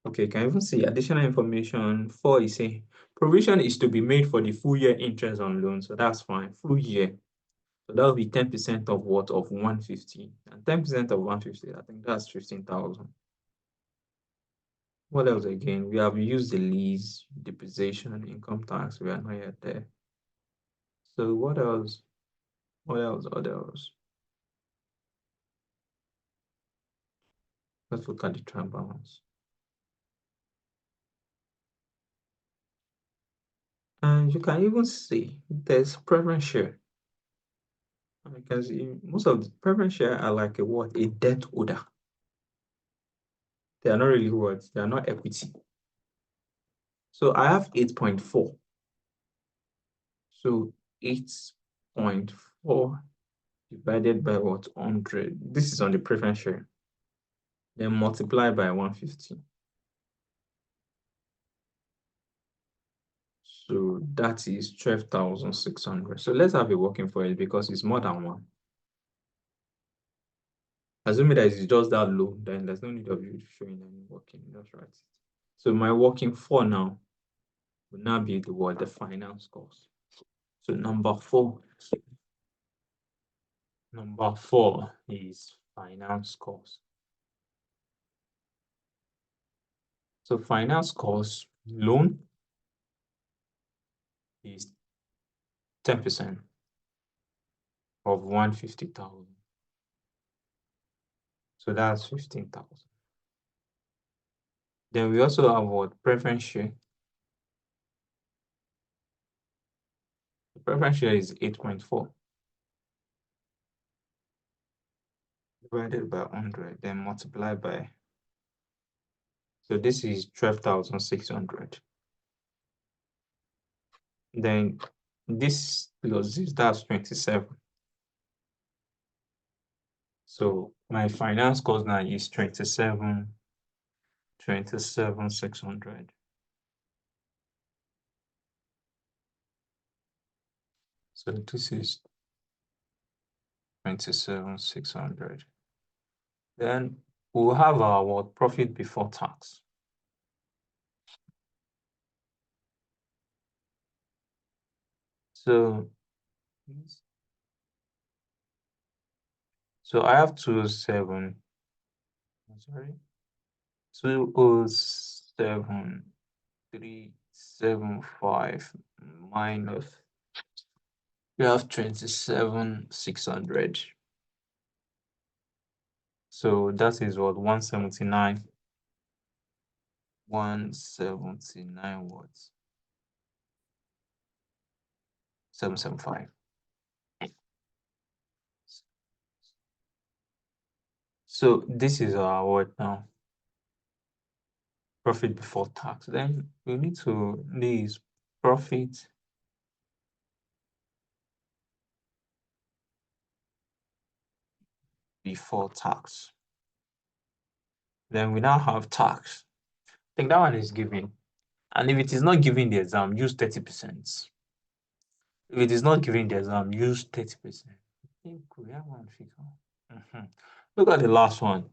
Okay, can you even see additional information? 4 is saying provision is to be made for the full year interest on loan. So that's fine. Full year. So that will be 10% of what? Of 150. And 10% of 150, I think that's 15,000. What else again? We have used the lease, depreciation, income tax. We are not yet there. So what else? What else? What else? Let's look at the trial balance. And you can even see there's preference share. And you can see most of the preference share are like a what? A debt holder. They are not really what? They are not equity. So I have 8.4. So 8.4 divided by what? 100. This is on the preference share. Then multiply by 150. So that is 12,600. So let's have a working for it because it's more than 1. Assuming that it's just that low, then there's no need of you showing any working. That's right. So my working for now will now be the finance cost. So number 4 is finance cost. So finance cost loan is 10% of 150,000. So that's 15,000. Then we also have what preference share. preference share is 8.4 divided by 100, then multiply by, so this is 12,600. Then this plus this, that's 27. So my finance cost now is 27,600. So this is 27,600. Then we'll have our what, profit before tax. So I have 207, sorry, 207,375 minus, we have 27,600. So that is what, 179. 179 watts. 775. So this is our what now? Profit before tax. Then we need to list profit before tax. Then we now have tax. I think that one is given. And if it is not given the exam, use 30%. If it is not given the exam, use 30%. I think we have one figure. Look at the last one.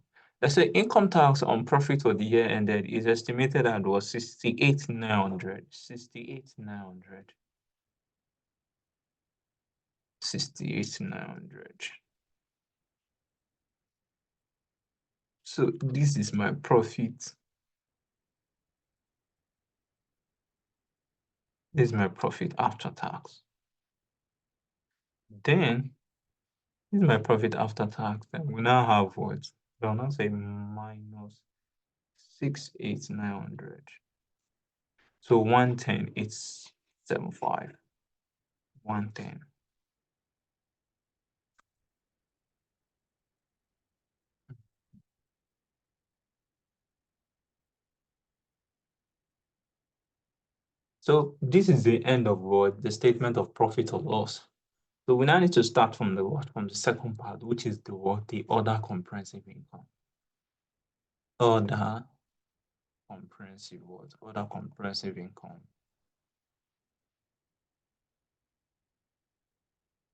Let's say income tax on profit for the year ended is estimated at was 68,900. 68,900. 68,900. So this is my profit. This is my profit after tax. Then this is my profit after tax. Then we now have what? I'll now say minus 68,900. So 110,875. 110. So this is the end of what? The statement of profit or loss. So we now need to start from the what? From the second part, which is the what? The other comprehensive income. Other comprehensive what? Other comprehensive income.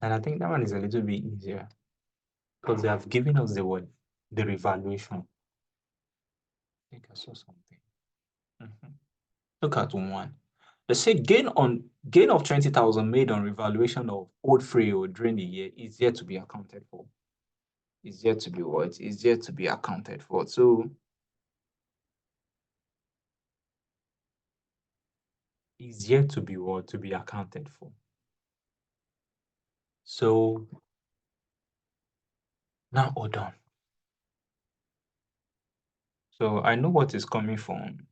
And I think that one is a little bit easier because they have given us the word, the revaluation. I think I saw something. Look at one. Let's say gain of 20,000 made on revaluation of old freehold during the year is yet to be accounted for. Is yet to be what? Is yet to be accounted for. So is yet to be what? To be accounted for. So now hold on. So I know what is coming from.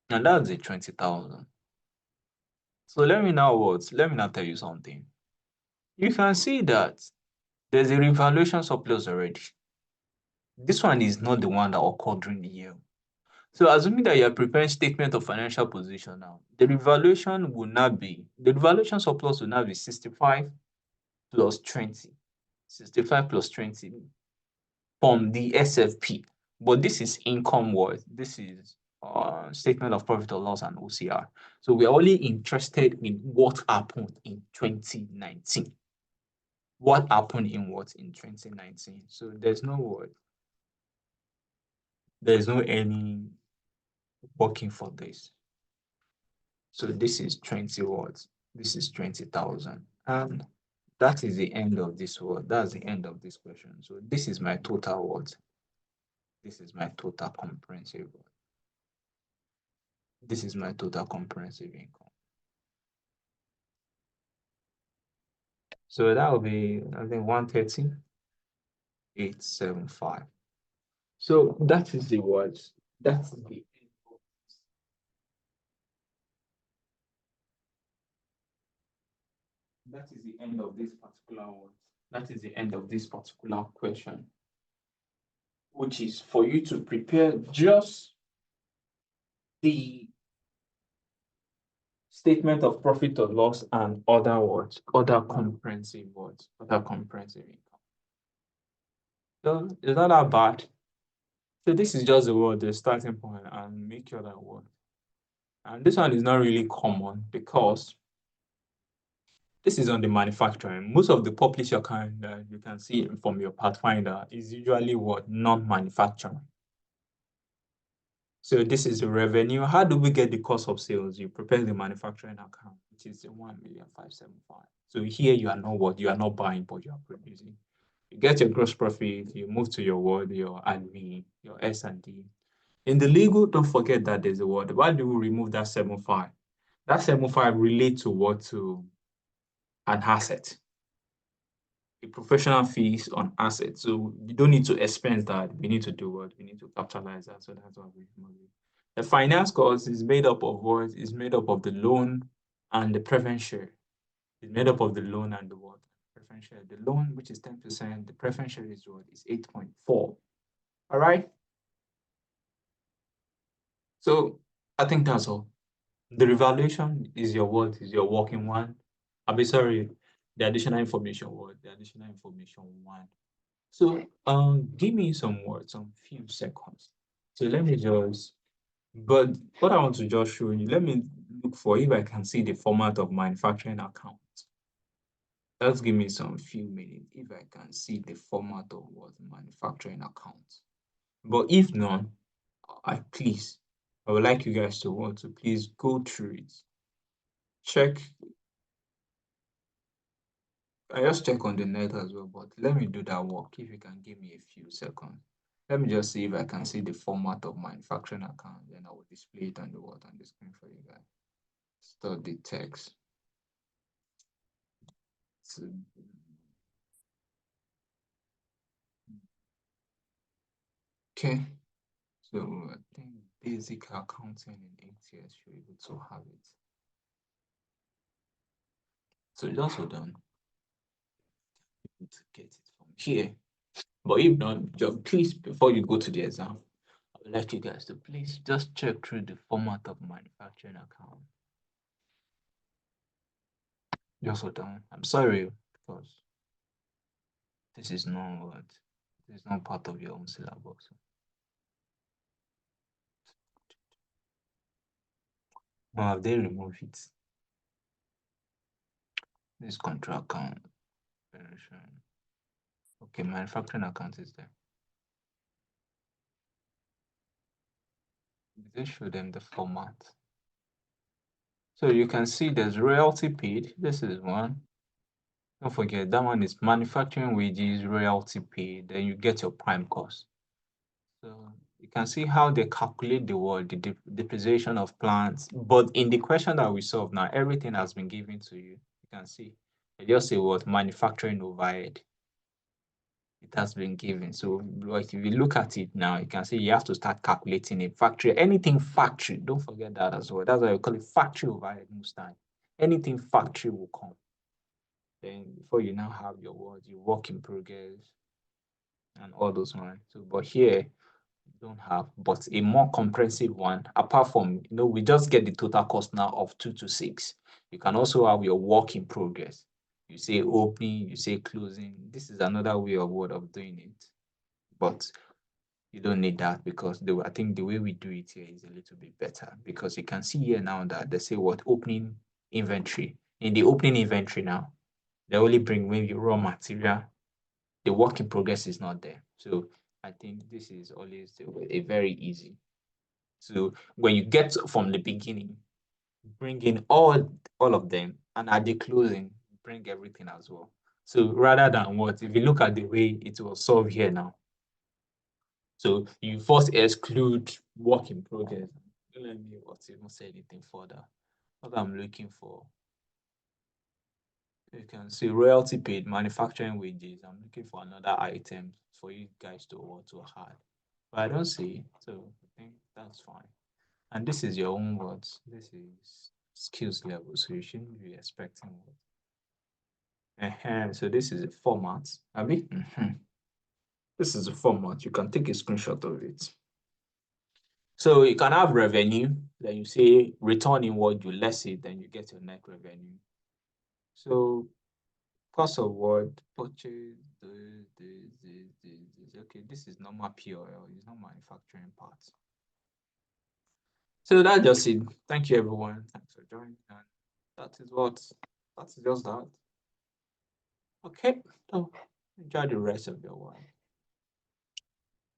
And that's the 20,000. So let me now what? Let me now tell you something. You can see that there's a revaluation surplus already. This one is not the one that occurred during the year. So assuming that you are preparing statement of financial position now, the revaluation surplus will now be 65 plus 20. 65 plus 20 from the SFP. But this is income worth. This is statement of profit or loss and OCR. So we are only interested in what happened in 2019. What happened in what in 2019? So there's no word. There's no any working for this. So this is 20 watts. This is 20,000. And that is the end of this word. That's the end of this question. So this is my total what? This is my total comprehensive. This is my total comprehensive income. So that will be, I think, 130,875. So that is the words. That's the that is the end of this particular one. That is the end of this particular question, which is for you to prepare just the statement of profit or loss and other words, other comprehensive words, other comprehensive income. So it's not that bad. So this is just the word, the starting point, and make your other word. And this one is not really common because this is on the manufacturing. Most of the publisher kind that you can see from your Pathfinder is usually what non-manufacturing. So this is the revenue. How do we get the cost of sales? You prepare the manufacturing account, which is 1,575,000. So here you are not what you are not buying, but you are producing. You get your gross profit. You move to your word, your admin, your S&D. In the legal, don't forget that there's a word. Why do we remove that 75? That 75 relates to what? To an asset. The professional fees on assets. So you don't need to expense that. We need to do what? We need to capitalize that. So that's what we remove it. The finance cost is made up of what? Is made up of the loan and the preference share. It's made up of the loan and the what? Preference share. The loan, which is 10%, the preference share is what? Is 8.4. All right. So I think that's all. The revaluation is your what? Is your working one. I'll be sorry, the additional information word, the additional information one. So give me some words, some few seconds. So let me just, but what I want to just show you, let me look for if I can see the format of manufacturing account. Just give me some few minutes if I can see the format of what manufacturing account. But if not, I would like you guys to want to please go through it. Check. I just check on the net as well, but let me do that work if you can give me a few seconds. Let me just see if I can see the format of manufacturing account, then I will display it on the what on the screen for you guys. Start the text. So, okay, so I think basic accounting in 8 years you're able to have it. So it's also done. To get it from here. But if not, just please, before you go to the exam, I would like you guys to please just check through the format of manufacturing account. Just hold on. I'm sorry because this is not what this is not part of your own syllabus. Now they remove it. This control account. Okay, manufacturing account is there. They show them the format. So you can see there's royalty paid. This is one. Don't forget that one is manufacturing wages, royalty paid. Then you get your prime cost. So you can see how they calculate the word, the depreciation of plants. But in the question that we solve now, everything has been given to you. You can see. They just say what manufacturing overhead. It has been given. So like if you look at it now, you can see you have to start calculating a factory. Anything factory, don't forget that as well. That's why we call it factory overhead most time. Anything factory will come. Then before you now have your words, you work in progress and all those ones. So but here don't have, but a more comprehensive one, apart from, we just get the total cost now of 226. You can also have your work in progress. You say opening, you say closing. This is another way of doing it. But you don't need that because I think the way we do it here is a little bit better because you can see here now that they say what opening inventory. In the opening inventory now, they only bring maybe raw material. The work in progress is not there. So I think this is always a very easy. So when you get from the beginning, bring in all of them, and at the closing, bring everything as well. So rather than what, if you look at the way it was solved here now, so you first exclude work in progress. Don't let me even say anything further. What I'm looking for, you can see royalty paid, manufacturing wages. I'm looking for another item for you guys to want to add. But I don't see, so I think that's fine. And this is your own words. This is skills level, so you shouldn't be expecting what. So this is a format. This is a format. You can take a screenshot of it. So you can have revenue, then you say return inward, you less it, then you get your net revenue. So cost of what purchase, okay, this is normal POL, it's not manufacturing parts. So that's just it. Thank you, everyone. Thanks for joining. And that is just that. Okay, so enjoy the rest of your one.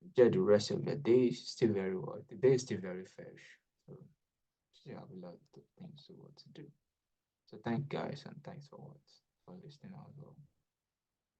Enjoy the rest of your day. It's still very well. The day is still very fresh. So still have a lot of things to what to do. So thank guys and thanks for listening as well.